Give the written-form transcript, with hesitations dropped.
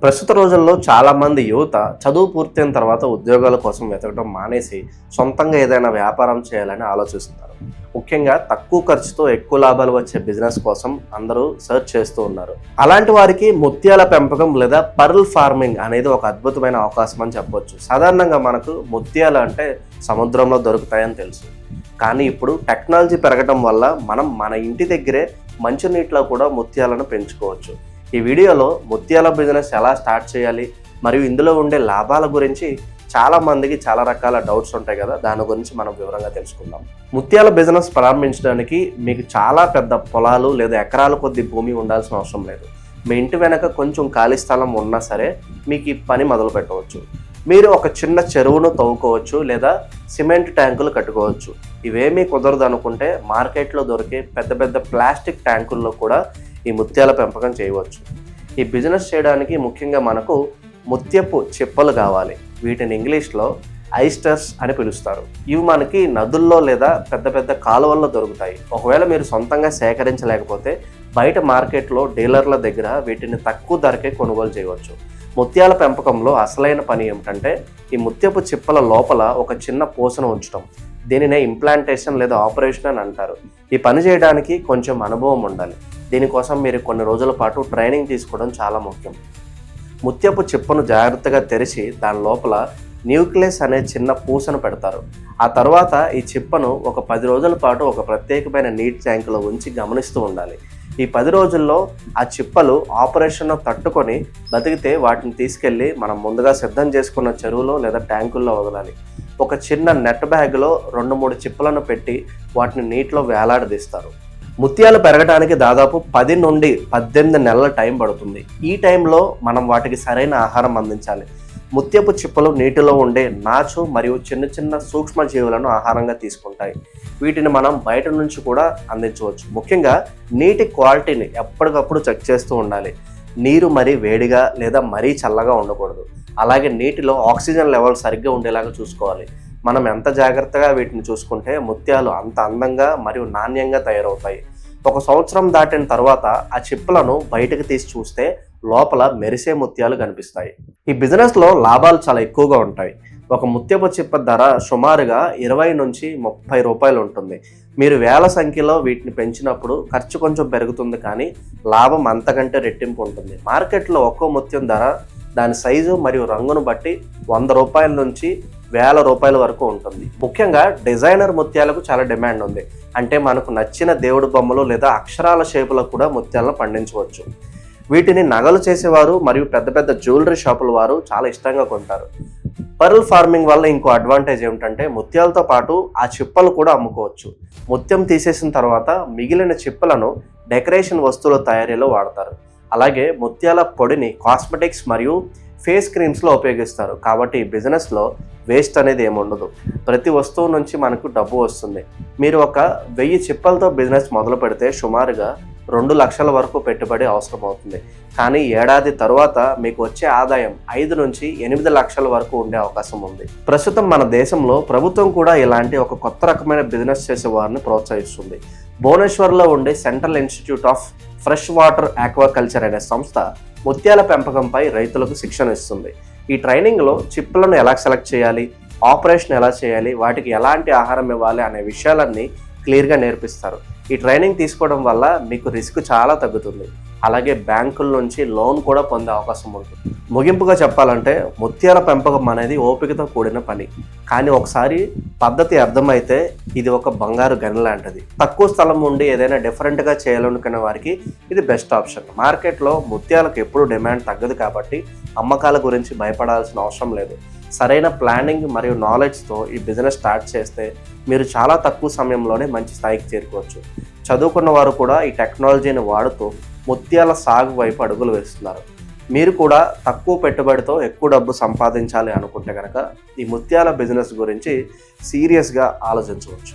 ప్రస్తుత రోజుల్లో చాలామంది యువత చదువు పూర్తయిన తర్వాత ఉద్యోగాల కోసం వెతకడం మానేసి సొంతంగా ఏదైనా వ్యాపారం చేయాలని ఆలోచిస్తున్నారు. ముఖ్యంగా తక్కువ ఖర్చుతో ఎక్కువ లాభాలు వచ్చే బిజినెస్ కోసం అందరూ సెర్చ్ చేస్తూ ఉన్నారు. అలాంటి వారికి ముత్యాల పెంపకం లేదా పర్ల్ ఫార్మింగ్ అనేది ఒక అద్భుతమైన అవకాశం అని చెప్పొచ్చు. సాధారణంగా మనకు ముత్యాలు అంటే సముద్రంలో దొరుకుతాయని తెలుసు. కానీ ఇప్పుడు టెక్నాలజీ పెరగడం వల్ల మనం మన ఇంటి దగ్గరే మంచినీటిలో కూడా ముత్యాలను పెంచుకోవచ్చు. ఈ వీడియోలో ముత్యాల బిజినెస్ ఎలా స్టార్ట్ చేయాలి మరియు ఇందులో ఉండే లాభాల గురించి చాలా మందికి చాలా రకాల డౌట్స్ ఉంటాయి కదా, దాని గురించి మనం వివరంగా తెలుసుకుందాం. ముత్యాల బిజినెస్ ప్రారంభించడానికి మీకు చాలా పెద్ద పొలాలు లేదా ఎకరాల కొద్ది భూమి ఉండాల్సిన అవసరం లేదు. మీ ఇంటి వెనక కొంచెం ఖాళీ స్థలం ఉన్నా సరే మీకు ఈ పని మొదలు పెట్టవచ్చు. మీరు ఒక చిన్న చెరువును తవ్వుకోవచ్చు లేదా సిమెంట్ ట్యాంకులు కట్టుకోవచ్చు. ఇవేమీ కుదరదు అనుకుంటే మార్కెట్లో దొరికే పెద్ద పెద్ద ప్లాస్టిక్ ట్యాంకుల్లో కూడా ఈ ముత్యాల పెంపకం చేయవచ్చు. ఈ బిజినెస్ చేయడానికి ముఖ్యంగా మనకు ముత్యపు చిప్పలు కావాలి. వీటిని ఇంగ్లీష్లో ఐస్టర్స్ అని పిలుస్తారు. ఇవి మనకి నదుల్లో లేదా పెద్ద పెద్ద కాలువల్లో దొరుకుతాయి. ఒకవేళ మీరు సొంతంగా సేకరించలేకపోతే బయట మార్కెట్లో డీలర్ల దగ్గర వీటిని తక్కువ ధరకే కొనుగోలు చేయవచ్చు. ముత్యాల పెంపకంలో అసలైన పని ఏమిటంటే ఈ ముత్యపు చిప్పల లోపల ఒక చిన్న పూసను ఉంచడం. దీనినే ఇంప్లాంటేషన్ లేదా ఆపరేషన్ అని అంటారు. ఈ పని చేయడానికి కొంచెం అనుభవం ఉండాలి. దీనికోసం మీరు కొన్ని రోజుల పాటు ట్రైనింగ్ తీసుకోవడం చాలా ముఖ్యం. ముత్యపు చిప్పను జాగ్రత్తగా తెరిచి దాని లోపల న్యూక్లియస్ అనే చిన్న పూసను పెడతారు. ఆ తర్వాత ఈ చిప్పను ఒక 10 రోజుల పాటు ఒక ప్రత్యేకమైన నీటి ట్యాంకులో ఉంచి గమనిస్తూ ఉండాలి. ఈ 10 రోజుల్లో ఆ చిప్పలు ఆపరేషన్ను తట్టుకొని బతికితే వాటిని తీసుకెళ్ళి మనం ముందుగా సిద్ధం చేసుకున్న చెరువులో లేదా ట్యాంకుల్లో వదలాలి. ఒక చిన్న నెట్ బ్యాగ్లో 2-3 చిప్పలను పెట్టి వాటిని నీటిలో వేలాడదీస్తారు. ముత్యాలు పెరగడానికి దాదాపు 10 నుండి 18 నెలల టైం పడుతుంది. ఈ టైంలో మనం వాటికి సరైన ఆహారం అందించాలి. ముత్యపు చిప్పలు నీటిలో ఉండే నాచు మరియు చిన్న చిన్న సూక్ష్మజీవులను ఆహారంగా తీసుకుంటాయి. వీటిని మనం బయట నుంచి కూడా అందించవచ్చు. ముఖ్యంగా నీటి క్వాలిటీని ఎప్పటికప్పుడు చెక్ చేస్తూ ఉండాలి. నీరు మరీ వేడిగా లేదా మరీ చల్లగా ఉండకూడదు. అలాగే నీటిలో ఆక్సిజన్ లెవెల్ సరిగ్గా ఉండేలాగా చూసుకోవాలి. మనం ఎంత జాగ్రత్తగా వీటిని చూసుకుంటే ముత్యాలు అంత అందంగా మరియు నాణ్యంగా తయారవుతాయి. 1 సంవత్సరం దాటిన తర్వాత ఆ చిప్పలను బయటకు తీసి చూస్తే లోపల మెరిసే ముత్యాలు కనిపిస్తాయి. ఈ బిజినెస్లో లాభాలు చాలా ఎక్కువగా ఉంటాయి. ఒక ముత్యపు చిప్ప ధర సుమారుగా 20 నుంచి 30 రూపాయలు ఉంటుంది. మీరు వేల సంఖ్యలో వీటిని పెంచినప్పుడు ఖర్చు కొంచెం పెరుగుతుంది, కానీ లాభం అంతకంటే రెట్టింపు ఉంటుంది. మార్కెట్లో ఒక్కో ముత్యం ధర దాని సైజు మరియు రంగును బట్టి 100 రూపాయల నుంచి 1000 రూపాయల వరకు ఉంటుంది. ముఖ్యంగా డిజైనర్ ముత్యాలకు చాలా డిమాండ్ ఉంది. అంటే మనకు నచ్చిన దేవుడి బొమ్మలు లేదా అక్షరాల షేపులకు కూడా ముత్యాలను పండించవచ్చు. వీటిని నగలు చేసేవారు మరియు పెద్ద పెద్ద జ్యువెలరీ షాపుల వారు చాలా ఇష్టంగా కొంటారు. పర్ల్ ఫార్మింగ్ వల్ల ఇంకో అడ్వాంటేజ్ ఏమిటంటే ముత్యాలతో పాటు ఆ చిప్పలు కూడా అమ్ముకోవచ్చు. ముత్యం తీసేసిన తర్వాత మిగిలిన చిప్పలను డెకరేషన్ వస్తువుల తయారీలో వాడతారు. అలాగే ముత్యాల పొడిని కాస్మెటిక్స్ మరియు ఫేస్ క్రీమ్స్లో ఉపయోగిస్తారు. కాబట్టి ఈ బిజినెస్లో వేస్ట్ అనేది ఏముండదు. ప్రతి వస్తువు నుంచి మనకు డబ్బు వస్తుంది. మీరు ఒక 1000 చిప్పలతో బిజినెస్ మొదలు పెడితే సుమారుగా 2 లక్షల వరకు పెట్టుబడి అవసరం అవుతుంది. కానీ ఏడాది తరువాత మీకు వచ్చే ఆదాయం 5 నుంచి 8 లక్షల వరకు ఉండే అవకాశం ఉంది. ప్రస్తుతం మన దేశంలో ప్రభుత్వం కూడా ఇలాంటి ఒక కొత్త రకమైన బిజినెస్ చేసే వారిని ప్రోత్సహిస్తుంది. భువనేశ్వర్లో ఉండే central institute of fresh water aquaculture అనే సంస్థ ముత్యాల పెంపకంపై రైతులకు శిక్షణ ఇస్తుంది. ఈ ట్రైనింగ్లో చిప్పలను ఎలా సెలెక్ట్ చేయాలి, ఆపరేషన్ ఎలా చేయాలి, వాటికి ఎలాంటి ఆహారం ఇవ్వాలి అనే విషయాలన్నీ క్లియర్గా నేర్పిస్తారు. ఈ ట్రైనింగ్ తీసుకోవడం వల్ల మీకు రిస్క్ చాలా తగ్గుతుంది. అలాగే బ్యాంకుల నుంచి లోన్ కూడా పొందే అవకాశం ఉంటుంది. ముగింపుగా చెప్పాలంటే ముత్యాల పెంపకం అనేది ఓపికతో కూడిన పని. కానీ ఒకసారి పద్ధతి అర్థమైతే ఇది ఒక బంగారు గని లాంటిది. తక్కువ స్థలం ఉండి ఏదైనా డిఫరెంట్గా చేయాలనుకునే వారికి ఇది బెస్ట్ ఆప్షన్. మార్కెట్లో ముత్యాలకు ఎప్పుడూ డిమాండ్ తగ్గదు కాబట్టి అమ్మకాల గురించి భయపడాల్సిన అవసరం లేదు. సరైన ప్లానింగ్ మరియు నాలెడ్జ్తో ఈ బిజినెస్ స్టార్ట్ చేస్తే మీరు చాలా తక్కువ సమయంలోనే మంచి స్థాయికి చేరుకోవచ్చు. చదువుకున్న వారు కూడా ఈ టెక్నాలజీని వాడుతూ ముత్యాల సాగు వైపు అడుగులు వేస్తున్నారు. మీరు కూడా తక్కువ పెట్టుబడితో ఎక్కువ డబ్బు సంపాదించాలి అనుకుంటే కనుక ఈ ముత్యాల బిజినెస్ గురించి సీరియస్గా ఆలోచించవచ్చు.